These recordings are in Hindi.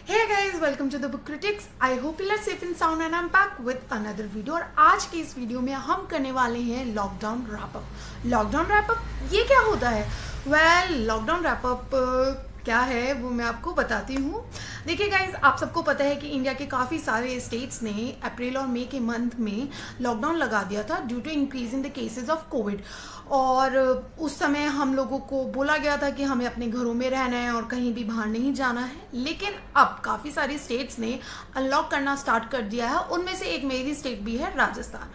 Hey guys, welcome to the Book Critics. I hope you are safe and sound and I'm back with another video. और आज के इस वीडियो में हम करने वाले हैं lockdown wrap up. Lockdown wrap up ये क्या होता है? लॉकडाउन रैप अप क्या है वो मैं आपको बताती हूँ। देखिए गाइज, आप सबको पता है कि इंडिया के काफ़ी सारे स्टेट्स ने अप्रैल और मई के मंथ में लॉकडाउन लगा दिया था due to increase in the cases of COVID. और उस समय हम लोगों को बोला गया था कि हमें अपने घरों में रहना है और कहीं भी बाहर नहीं जाना है। लेकिन अब काफ़ी सारी स्टेट्स ने अनलॉक करना स्टार्ट कर दिया है, उनमें से एक मेरी स्टेट भी है राजस्थान।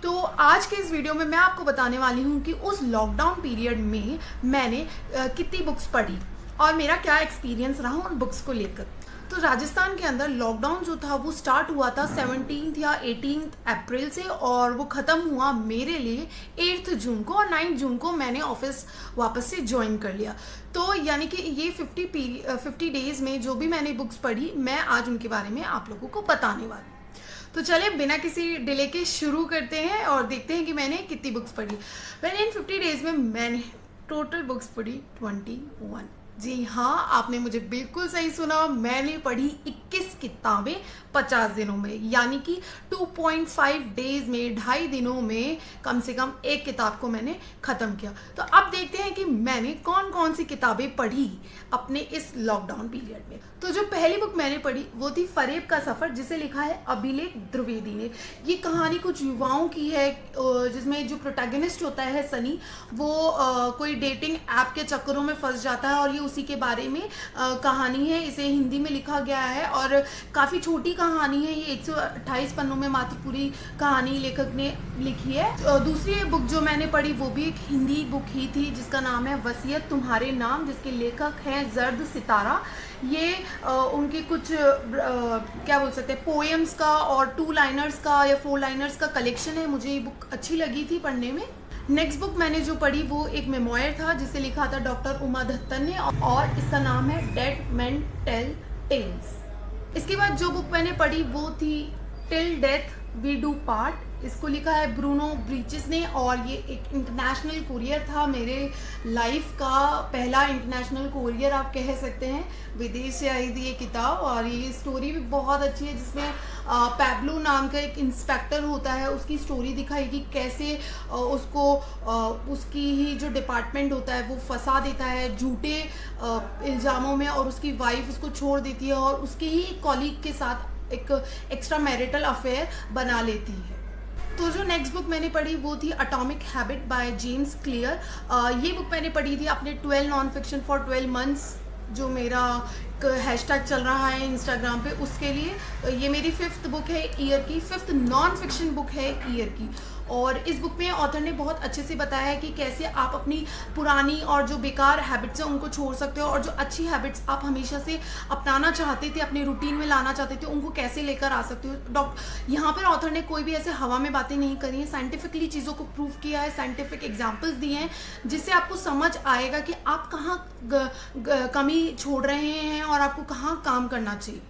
तो आज के इस वीडियो में मैं आपको बताने वाली हूँ कि उस लॉकडाउन पीरियड में मैंने कितनी बुक्स पढ़ी और मेरा क्या एक्सपीरियंस रहा उन बुक्स को लेकर। तो राजस्थान के अंदर लॉकडाउन जो था वो स्टार्ट हुआ था 17 या 18 अप्रैल से और वो ख़त्म हुआ मेरे लिए 8 जून को, और 9 जून को मैंने ऑफिस वापस से ज्वाइन कर लिया। तो यानी कि ये 50 डेज़ में जो भी मैंने बुक्स पढ़ी मैं आज उनके बारे में आप लोगों को बताने वाली हूँ। तो चले बिना किसी डिले के शुरू करते हैं और देखते हैं कि मैंने कितनी बुक्स पढ़ी। इन 50 डेज़ में मैंने टोटल बुक्स पढ़ी 21। जी हाँ, आपने मुझे बिल्कुल सही सुना, मैंने पढ़ी 21 किताबें 50 दिनों में, यानी कि 2.5 डेज में, 2.5 दिनों में कम से कम एक किताब को मैंने ख़त्म किया। तो अब देखते हैं कि मैंने कौन कौन सी किताबें पढ़ी अपने इस लॉकडाउन पीरियड में। तो जो पहली बुक मैंने पढ़ी वो थी फरेब का सफ़र, जिसे लिखा है अभिलेख द्विवेदी ने। ये कहानी कुछ युवाओं की है जिसमें जो प्रोटैगनिस्ट होता है सनी, वो कोई डेटिंग ऐप के चक्करों में फंस जाता है और ये उसी के बारे में कहानी है। इसे हिंदी में लिखा गया है और काफ़ी छोटी कहानी है, ये 128 पन्नों में मात्र पूरी कहानी लेखक ने लिखी है। दूसरी बुक जो मैंने पढ़ी वो भी एक हिंदी बुक ही थी जिसका नाम है वसीयत तुम्हारे नाम, जिसके लेखक हैं जर्द सितारा। ये उनके कुछ क्या बोल सकते हैं पोएम्स का और 2 लाइनर्स का या 4 लाइनर्स का कलेक्शन है। मुझे ये बुक अच्छी लगी थी पढ़ने में। नेक्स्ट बुक मैंने जो पढ़ी वो एक मेमोयर था जिसे लिखा था डॉक्टर उमा दत्तन ने और इसका नाम है डेड मैन टेल टेल्स। इसके बाद जो बुक मैंने पढ़ी वो थी till death we do part. इसको लिखा है ब्रूनो ब्रीचेस ने और ये एक इंटरनेशनल कोरियर था, मेरे लाइफ का पहला इंटरनेशनल कोरियर आप कह सकते हैं। विदेश से आई थी ये किताब और ये स्टोरी भी बहुत अच्छी है जिसमें पैब्लो नाम का एक इंस्पेक्टर होता है, उसकी स्टोरी दिखाई कि कैसे उसको उसकी ही जो डिपार्टमेंट होता है वो फंसा देता है झूठे इल्ज़ामों में और उसकी वाइफ उसको छोड़ देती है और उसके ही कॉलीग के साथ एक एक्स्ट्रा मैरिटल अफेयर बना लेती है। तो जो नेक्स्ट बुक मैंने पढ़ी वो थी atomic habit by James clear. ये बुक मैंने पढ़ी थी अपने 12 नॉन फिक्शन फॉर 12 मंथ्स, जो मेरा हैशटैग चल रहा है इंस्टाग्राम पे, उसके लिए। ये मेरी 5th बुक है ईयर की, 5th नॉन फिक्शन बुक है ईयर की। और इस बुक में ऑथर ने बहुत अच्छे से बताया है कि कैसे आप अपनी पुरानी और जो बेकार हैबिट्स हैं उनको छोड़ सकते हो और जो अच्छी हैबिट्स आप हमेशा से अपनाना चाहते थे, अपने रूटीन में लाना चाहते थे, उनको कैसे लेकर आ सकते हो। यहाँ पर ऑथर ने कोई भी ऐसे हवा में बातें नहीं करी हैं, साइंटिफिकली चीज़ों को प्रूव किया है, साइंटिफिक एग्जाम्पल्स दिए हैं जिससे आपको समझ आएगा कि आप कहाँ कमी छोड़ रहे हैं और आपको कहाँ काम करना चाहिए।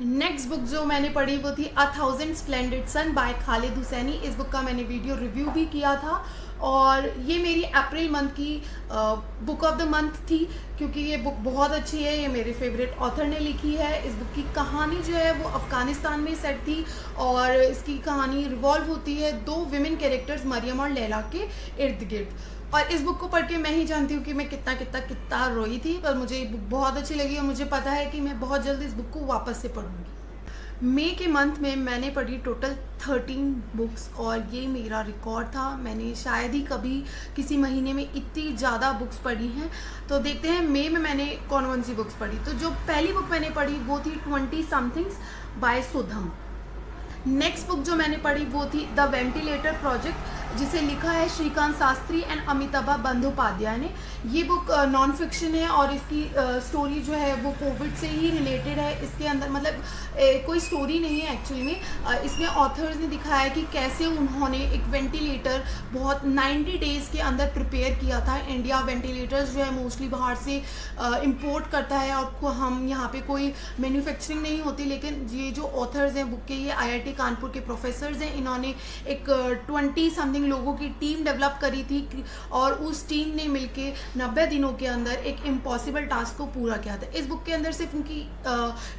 नेक्स्ट बुक जो मैंने पढ़ी वो थी 1000 स्प्लेंडेड सन बाय खालिद हुसैनी। इस बुक का मैंने वीडियो रिव्यू भी किया था और ये मेरी अप्रैल मंथ की बुक ऑफ द मंथ थी क्योंकि ये बुक बहुत अच्छी है। ये मेरे फेवरेट ऑथर ने लिखी है। इस बुक की कहानी जो है वो अफ़गानिस्तान में सेट थी और इसकी कहानी रिवॉल्व होती है 2 विमेन कैरेक्टर्स मरियम और लैला के इर्द गिर्द। और इस बुक को पढ़ के मैं ही जानती हूँ कि मैं कितना रोई थी, पर मुझे ये बुक बहुत अच्छी लगी और मुझे पता है कि मैं बहुत जल्द इस बुक को वापस से पढ़ूँगी। मई के मंथ में मैंने पढ़ी टोटल 13 बुक्स और ये मेरा रिकॉर्ड था। मैंने शायद ही कभी किसी महीने में इतनी ज़्यादा बुक्स पढ़ी हैं। तो देखते हैं मई में मैंने कौन सी बुक्स पढ़ी। तो जो पहली बुक मैंने पढ़ी वो थी 20 somethings bye Sudham. Next book जो मैंने पढ़ी वो थी द वेंटिलेटर प्रोजेक्ट, जिसे लिखा है श्रीकांत शास्त्री एंड अमिताभा बंदोपाध्याय ने। ये बुक नॉन फिक्शन है और इसकी स्टोरी जो है वो कोविड से ही रिलेटेड है। इसके अंदर मतलब कोई स्टोरी नहीं है एक्चुअली में। इसमें ऑथर्स ने दिखाया कि कैसे उन्होंने एक वेंटिलेटर बहुत 90 डेज़ के अंदर प्रिपेयर किया था। इंडिया वेंटिलेटर्स जो है मोस्टली बाहर से इंपोर्ट करता है और हम यहाँ पे कोई मैन्युफैक्चरिंग नहीं होती, लेकिन ये जो ऑथर्स हैं बुक के, ये IIT कानपुर के प्रोफेसर्स हैं। इन्होंने एक 20 समथिंग अमेजिंग लोगों की टीम डेवलप करी थी और उस टीम ने मिलके 90 दिनों के अंदर एक इम्पॉसिबल टास्क को पूरा किया था। इस बुक के अंदर सिर्फ उनकी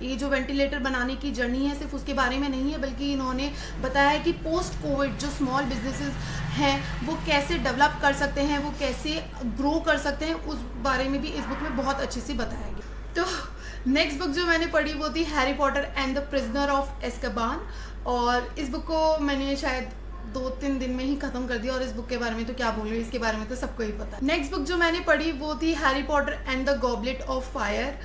ये जो वेंटिलेटर बनाने की जर्नी है सिर्फ उसके बारे में नहीं है, बल्कि इन्होंने बताया है कि पोस्ट कोविड जो स्मॉल बिजनेसेस हैं वो कैसे डेवलप कर सकते हैं, वो कैसे ग्रो कर सकते हैं, उस बारे में भी इस बुक में बहुत अच्छे से बताया गया। तो नेक्स्ट बुक जो मैंने पढ़ी वो थी Harry Potter and the prisoner of Azkaban, और इस बुक को मैंने शायद 2-3 दिन में ही ख़त्म कर दिया, और इस बुक के बारे में तो क्या बोलूँ, इसके बारे में तो सबको ही पता है। नेक्स्ट बुक जो मैंने पढ़ी वो थी Harry Potter and the goblet of fire.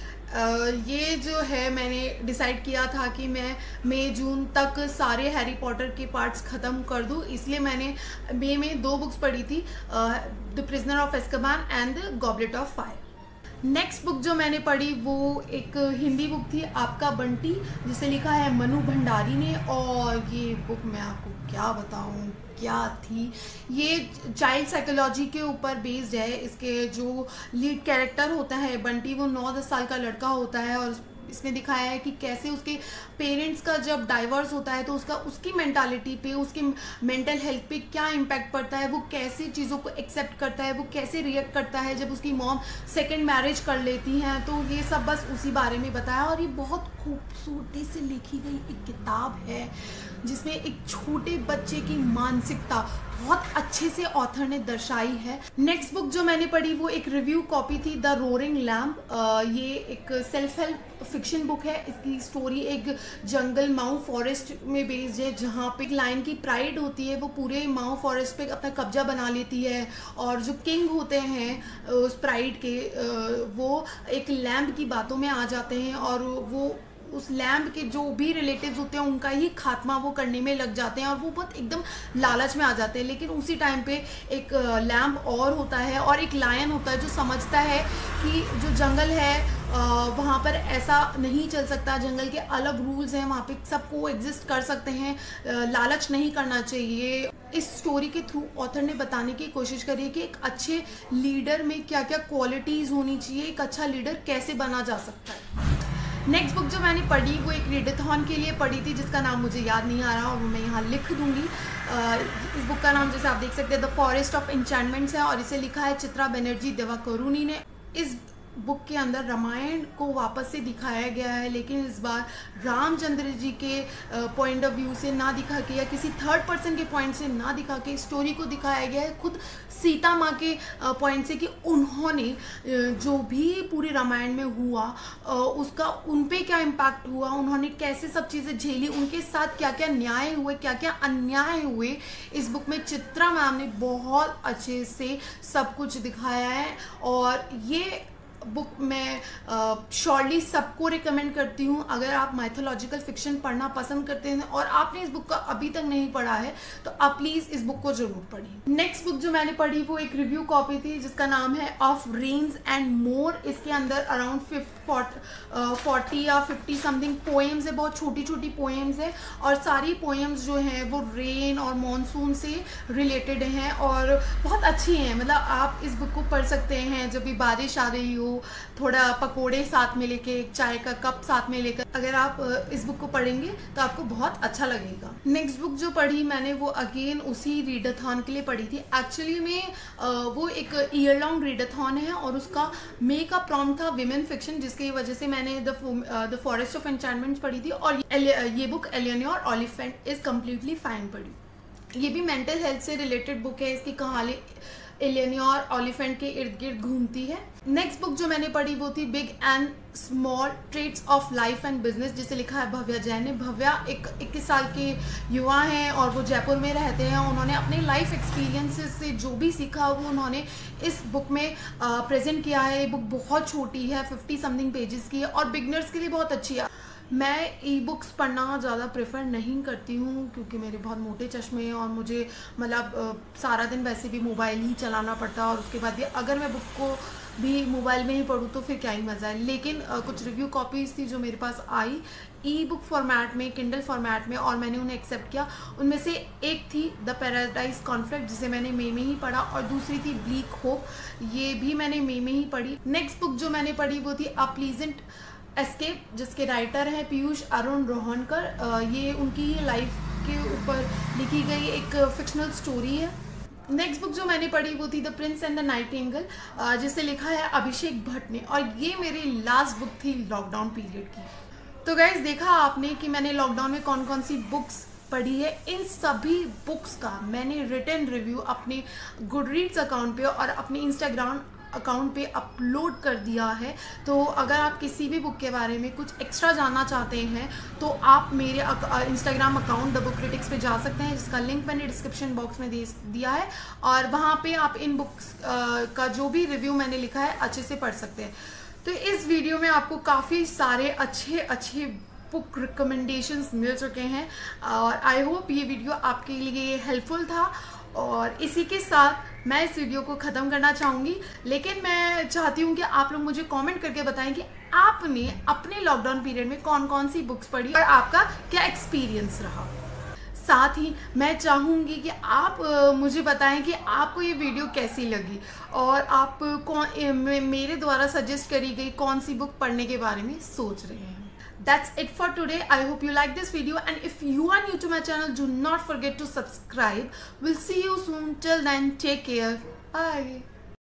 ये जो है मैंने डिसाइड किया था कि मैं मई जून तक सारे हैरी पॉटर के पार्ट्स ख़त्म कर दूँ, इसलिए मैंने मई में 2 बुक्स पढ़ी थी, the prisoner of Azkaban and the goblet of fire. Next book जो मैंने पढ़ी वो एक हिंदी बुक थी आपका बंटी, जिसे लिखा है मनु भंडारी ने, और ये बुक मैं आपको क्या बताऊं क्या थी। ये चाइल्ड साइकोलॉजी के ऊपर बेस्ड है। इसके जो लीड कैरेक्टर होता है बंटी, वो 9-10 साल का लड़का होता है, और इसमें दिखाया है कि कैसे उसके पेरेंट्स का जब डाइवर्स होता है तो उसकी मेंटालिटी पे, उसकी मेंटल हेल्थ पे क्या इम्पैक्ट पड़ता है, वो कैसे चीज़ों को एक्सेप्ट करता है, वो कैसे रिएक्ट करता है जब उसकी मॉम सेकंड मैरिज कर लेती हैं। तो ये सब बस उसी बारे में बताया, और ये बहुत खूबसूरती से लिखी गई एक किताब है जिसमें एक छोटे बच्चे की मानसिकता बहुत अच्छे से ऑथर ने दर्शाई है। नेक्स्ट बुक जो मैंने पढ़ी वो एक रिव्यू कॉपी थी, द रोरिंग लैम्प। ये एक सेल्फ हेल्प फिक्शन बुक है। इसकी स्टोरी एक जंगल माऊ फॉरेस्ट में बेस्ड है, जहाँ पे एक लायन की प्राइड होती है, वो पूरे माऊ फॉरेस्ट पे अपना कब्जा बना लेती है, और जो किंग होते हैं उस प्राइड के वो एक लैम्प की बातों में आ जाते हैं, और वो उस लैम्प के जो भी रिलेटिव्स होते हैं उनका ही खात्मा वो करने में लग जाते हैं, और वो बहुत एकदम लालच में आ जाते हैं। लेकिन उसी टाइम पे एक लैम्प और होता है, और एक लायन होता है जो समझता है कि जो जंगल है वहाँ पर ऐसा नहीं चल सकता, जंगल के अलग रूल्स हैं, वहाँ पे सब को एग्जिस्ट कर सकते हैं, लालच नहीं करना चाहिए। इस स्टोरी के थ्रू ऑथर ने बताने की कोशिश करी है कि एक अच्छे लीडर में क्या क्या क्वालिटीज़ होनी चाहिए, एक अच्छा लीडर कैसे बना जा सकता है। नेक्स्ट बुक जो मैंने पढ़ी वो एक रीडाथॉन के लिए पढ़ी थी, जिसका नाम मुझे याद नहीं आ रहा और वो मैं यहाँ लिख दूंगी। इस बुक का नाम जैसे आप देख सकते हैं द फॉरेस्ट ऑफ एन्चेंटमेंट्स है, और इसे लिखा है चित्रा बनर्जी दिवाकरुणी ने। इस बुक के अंदर रामायण को वापस से दिखाया गया है, लेकिन इस बार रामचंद्र जी के पॉइंट ऑफ व्यू से ना दिखा के या किसी थर्ड पर्सन के पॉइंट से ना दिखा के स्टोरी को दिखाया गया है खुद सीता माँ के पॉइंट से, कि उन्होंने जो भी पूरे रामायण में हुआ उसका उन पे क्या इम्पैक्ट हुआ, उन्होंने कैसे सब चीज़ें झेली, उनके साथ क्या क्या न्याय हुए, क्या क्या अन्याय हुए। इस बुक में चित्रा मैम ने बहुत अच्छे से सब कुछ दिखाया है, और ये बुक मैं श्योरली सबको रिकमेंड करती हूँ। अगर आप माइथोलॉजिकल फिक्शन पढ़ना पसंद करते हैं और आपने इस बुक का अभी तक नहीं पढ़ा है तो आप प्लीज़ इस बुक को जरूर पढ़िए। नेक्स्ट बुक जो मैंने पढ़ी वो एक रिव्यू कॉपी थी जिसका नाम है ऑफ रेन्स एंड मोर। इसके अंदर अराउंड 40 या 50 समथिंग पोएम्स है, बहुत छोटी छोटी पोएम्स है, और सारी पोएम्स जो हैं वो रेन और मॉनसून से रिलेटेड हैं और बहुत अच्छी हैं। मतलब आप इस बुक को पढ़ सकते हैं जब भी बारिश आ रही हो, थोड़ा पकोड़े साथ में लेके, एक चाय का कप साथ में लेकर अगर आप इस बुक को पढ़ेंगे तो आपको बहुत अच्छा लगेगा। नेक्स्ट बुक जो पढ़ी मैंने वो अगेन उसी रीडाथॉन के लिए पढ़ी थी। एक्चुअली में वो एक ईयर लॉन्ग रीडाथॉन है और उसका मे का प्रॉम्प्ट था विमेन फिक्शन, जिसकी वजह से मैंने द फॉरेस्ट ऑफ एन्चेंटमेंट्स पढ़ी थी, और ये book एलियनोर Oliphant is completely fine पढ़ी। ये भी मेंटल हेल्थ से रिलेटेड बुक है। इसकी कहानी एलियनोर ओलिफेंट के इर्द गिर्द घूमती है। नेक्स्ट बुक जो मैंने पढ़ी वो थी big and small traits of life and business, जिसे लिखा है भव्या जैन ने। भव्या एक 21 साल के युवा हैं और वो जयपुर में रहते हैं। उन्होंने अपने लाइफ एक्सपीरियंसेस से जो भी सीखा वो उन्होंने इस बुक में प्रेजेंट किया है। ये बुक बहुत छोटी है, 50 समथिंग पेजेस की है और बिगनर्स के लिए बहुत अच्छी है। मैं ई बुक्स पढ़ना ज़्यादा प्रेफर नहीं करती हूँ क्योंकि मेरे बहुत मोटे चश्मे हैं और मुझे मतलब सारा दिन वैसे भी मोबाइल ही चलाना पड़ता है, और उसके बाद भी अगर मैं बुक को भी मोबाइल में ही पढूँ तो फिर क्या ही मज़ा है। लेकिन कुछ रिव्यू कॉपीज़ थी जो मेरे पास आई ई बुक फॉर्मेट में, किंडल फॉर्मेट में, और मैंने उन्हें एक्सेप्ट किया। उनमें से एक थी द पैराडाइज कॉन्फ्लिक्ट जिसे मैंने मई में ही पढ़ा, और दूसरी थी ब्लीक होप, ये भी मैंने मई में ही पढ़ी। नेक्स्ट बुक जो मैंने पढ़ी वो थी अ प्लीजेंट एस्केप, जिसके राइटर हैं पीयूष अरुण रोहनकर। ये उनकी ही लाइफ के ऊपर लिखी गई एक फिक्शनल स्टोरी है। नेक्स्ट बुक जो मैंने पढ़ी वो थी the Prince and the Nightingale, जिसे लिखा है अभिषेक भट्ट ने, और ये मेरी लास्ट बुक थी लॉकडाउन पीरियड की। तो गाइज देखा आपने कि मैंने लॉकडाउन में कौन कौन सी बुक्स पढ़ी है। इन सभी बुक्स का मैंने रिटन रिव्यू अपने गुडरीड्स अकाउंट पे और अपने इंस्टाग्राम अकाउंट पे अपलोड कर दिया है। तो अगर आप किसी भी बुक के बारे में कुछ एक्स्ट्रा जानना चाहते हैं तो आप मेरे Instagram account the book critics पे जा सकते हैं, जिसका लिंक मैंने डिस्क्रिप्शन बॉक्स में दे दिया है, और वहाँ पे आप इन बुक्स का जो भी रिव्यू मैंने लिखा है अच्छे से पढ़ सकते हैं। तो इस वीडियो में आपको काफ़ी सारे अच्छे बुक रिकमेंडेशंस मिल चुके हैं, और आई होप ये वीडियो आपके लिए हेल्पफुल था। और इसी के साथ मैं इस वीडियो को ख़त्म करना चाहूँगी, लेकिन मैं चाहती हूँ कि आप लोग मुझे कमेंट करके बताएं कि आपने अपने लॉकडाउन पीरियड में कौन कौन सी बुक्स पढ़ी और आपका क्या एक्सपीरियंस रहा। साथ ही मैं चाहूँगी कि आप मुझे बताएं कि आपको ये वीडियो कैसी लगी, और आप मेरे द्वारा सजेस्ट करी गई कौन सी बुक पढ़ने के बारे में सोच रहे हैं। That's it for today. I hope you like this video, and if you are new to my channel, do not forget to subscribe. We'll see you soon. Till then, take care. Bye.